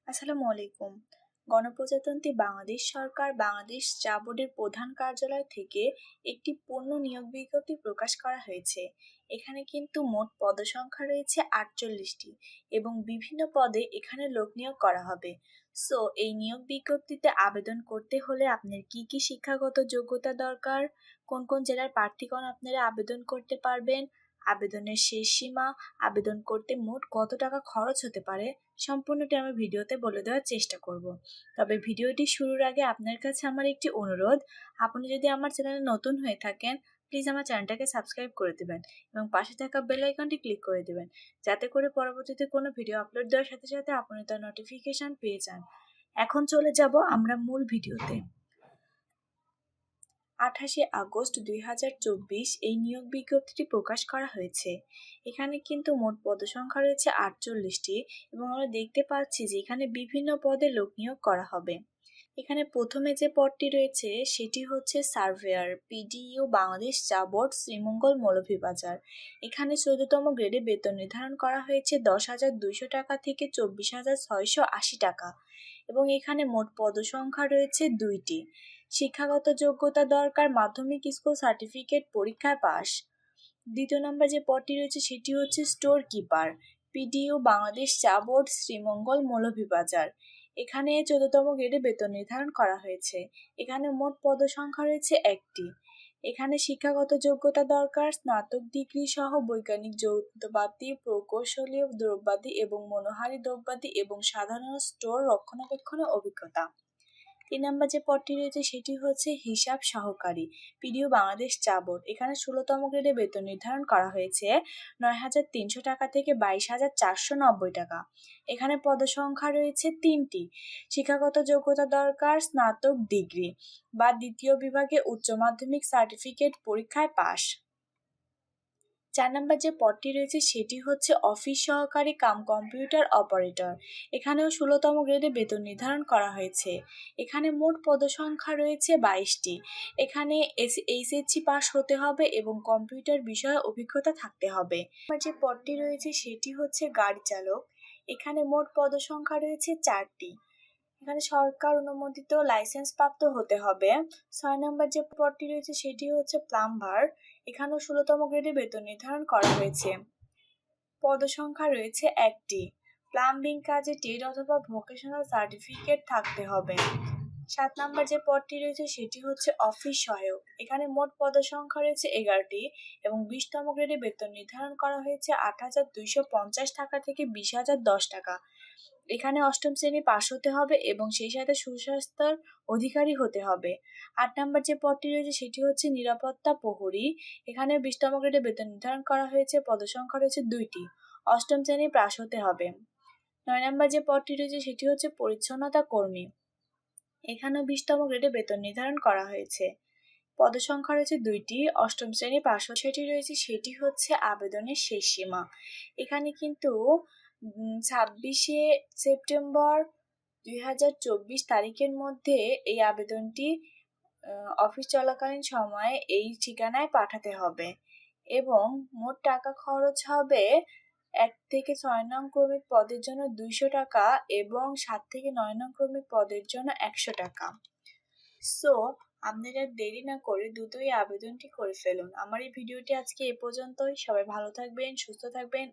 আসসালামু আলাইকুম। গণপ্রজাতন্ত্রী বাংলাদেশ সরকার বাংলাদেশ চা বোর্ডের প্রধান কার্যালয় থেকে একটি পূর্ণ নিয়োগ বিজ্ঞপ্তি প্রকাশ করা হয়েছে। এখানে কিন্তু মোট পদসংখ্যা রয়েছে ৪৮টি এবং বিভিন্ন পদে এখানে লোক নিয়োগ করা হবে। সো এই নিয়োগ বিজ্ঞপ্তিতে আবেদন করতে হলে আপনার কি কি শিক্ষাগত যোগ্যতা দরকার, কোন কোন জেলার প্রার্থীগণ আপনারা আবেদন করতে পারবেন, আবেদনের শেষ সীমা, আবেদন করতে মোট কত টাকা খরচ হতে পারে, সম্পূর্ণটি আমি ভিডিওতে বলে দেওয়ার চেষ্টা করব। তবে ভিডিওটি শুরুর আগে আপনার কাছে আমার একটি অনুরোধ, আপনি যদি আমার চ্যানেলে নতুন হয়ে থাকেন প্লিজ আমার চ্যানেলটাকে সাবস্ক্রাইব করে দেবেন এবং পাশে থাকা বেল আইকনটি ক্লিক করে দেবেন, যাতে করে পরবর্তীতে কোনো ভিডিও আপলোড দেওয়ার সাথে সাথে আপনি তার নোটিফিকেশন পেয়ে যান। এখন চলে যাব আমরা মূল ভিডিওতে। 28 আগস্ট 2024 এই নিয়োগ বিজ্ঞপ্তিটি প্রকাশ করা হয়েছে। এখানে কিন্তু মোট পদসংখ্যা রয়েছে 48টি এবং আমরা দেখতে পাচ্ছি যে এখানে বিভিন্ন পদে লোক নিয়োগ করা হবে। এখানে প্রথমে যে পদটি রয়েছে সেটি হচ্ছে সার্ভেয়ার, পিডিইও বাংলাদেশ চা বোর্ড, শ্রীমঙ্গল মৌলভীবাজার। এখানে 14তম গ্রেডে বেতন নির্ধারণ করা হয়েছে 10,200 টাকা থেকে 24,680 টাকা এবং এখানে মোট পদসংখ্যা রয়েছে 2টি। শিক্ষাগত যোগ্যতা দরকার মাধ্যমিক স্কুল সার্টিফিকেট পরীক্ষায় পাস। দ্বিতীয় নম্বর যে পদটি রয়েছে সেটি হচ্ছে স্টোর কিপার, পিডিইও বাংলাদেশ চা বোর্ড, শ্রীমঙ্গল মৌলভীবাজার। এখানে 14তম গ্রেডে বেতন নির্ধারণ করা হয়েছে। এখানে মোট পদসংখ্যা রয়েছে 1টি। এখানে শিক্ষাগত যোগ্যতা দরকার স্নাতক ডিগ্রি সহ বৈজ্ঞানিক যন্ত্রপাতি, প্রকৌশলী দ্রব্যাদি এবং মনোহারী দ্রব্যাদি এবং সাধারণ স্টোর রক্ষণাবেক্ষণের অভিজ্ঞতা। 3 নম্বর যে পদটি রয়েছে সেটি হচ্ছে হিসাব সহকারী, পিডিও বাংলাদেশ চা বোর্ড। এখানে 16তম গ্রেডে বেতন নির্ধারণ করা হয়েছে 9,300 টাকা থেকে 22,490 টাকা। এখানে পদসংখ্যা রয়েছে 3টি। শিক্ষাগত যোগ্যতা দরকার স্নাতক ডিগ্রি বা দ্বিতীয় বিভাগে উচ্চ মাধ্যমিক সার্টিফিকেট পরীক্ষায় পাস। 4 নম্বর যে পদটি রয়েছে সেটি হচ্ছে অফিস সহকারী কাম কম্পিউটার অপারেটর। এখানেও 16তম গ্রেডে বেতন নির্ধারণ করা হয়েছে। এখানে মোট পদসংখ্যা রয়েছে 22টি। এখানে এইচএসসি পাস হতে হবে এবং কম্পিউটার বিষয়ে অভিজ্ঞতা থাকতে হবে। যে পদটি রয়েছে সেটি হচ্ছে গাড়ি চালক। এখানে মোট পদসংখ্যা রয়েছে 4টি। এখানে সরকার অনুমোদিত লাইসেন্স প্রাপ্ত হতে হবে। 6 নম্বর যে পদটি রয়েছে সেটি হচ্ছে প্লাম্বার। এখানেও 16তম গ্রেডে বেতন নির্ধারণ করা হয়েছে। পদসংখ্যা রয়েছে 1টি। প্লাম্বিং কাজে ট্রেড অথবা ভোকেশনাল সার্টিফিকেট থাকতে হবে। 7 নম্বর যে পদটি রয়েছে সেটি হচ্ছে অফিস সহায়ক। এখানে মোট পদসংখ্যা রয়েছে 11টি এবং 20তম গ্রেডে বেতন নির্ধারণ করা হয়েছে 8,250 টাকা থেকে 20,010 টাকা। এখানে 8ম শ্রেণী পাস হতে হবে এবং সেই সাথে সুস্বাস্থ্যের অধিকারী হতে হবে। 8 নম্বর যে পদটি রয়েছে সেটি হচ্ছে নিরাপত্তা প্রহরী। এখানে 20তম গ্রেডে বেতন নির্ধারণ করা হয়েছে, পদসংখ্যা রয়েছে 2টি। 8ম শ্রেণী পাস হতে হবে। 9 নম্বর যে পদটি রয়েছে সেটি হচ্ছে পরিচ্ছন্নতা কর্মী। এখানেও 20তম গ্রেডে বেতন নির্ধারণ করা হয়েছে। পদসংখ্যা রয়েছে 2টি। 8ম শ্রেণী পাস সেটি রয়েছে সেটি হচ্ছে আবেদনের শেষ সীমা। এখানে কিন্তু 26শে সেপ্টেম্বর 2024 তারিখের মধ্যে এই আবেদনটি অফিস চলাকালীন সময়ে এই ঠিকানায় পাঠাতে হবে এবং মোট টাকা খরচ হবে 1 থেকে 6 নং ক্রমিক পদের জন্য 200 টাকা এবং 7 থেকে 9 নং ক্রমিক পদের জন্য 100 টাকা। সো আপনারা দেরি না করে দ্রুতই আবেদনটি করে ফেলুন। আমার এই ভিডিওটি আজকে এ পর্যন্তই। সবাই ভালো থাকবেন, সুস্থ থাকবেন।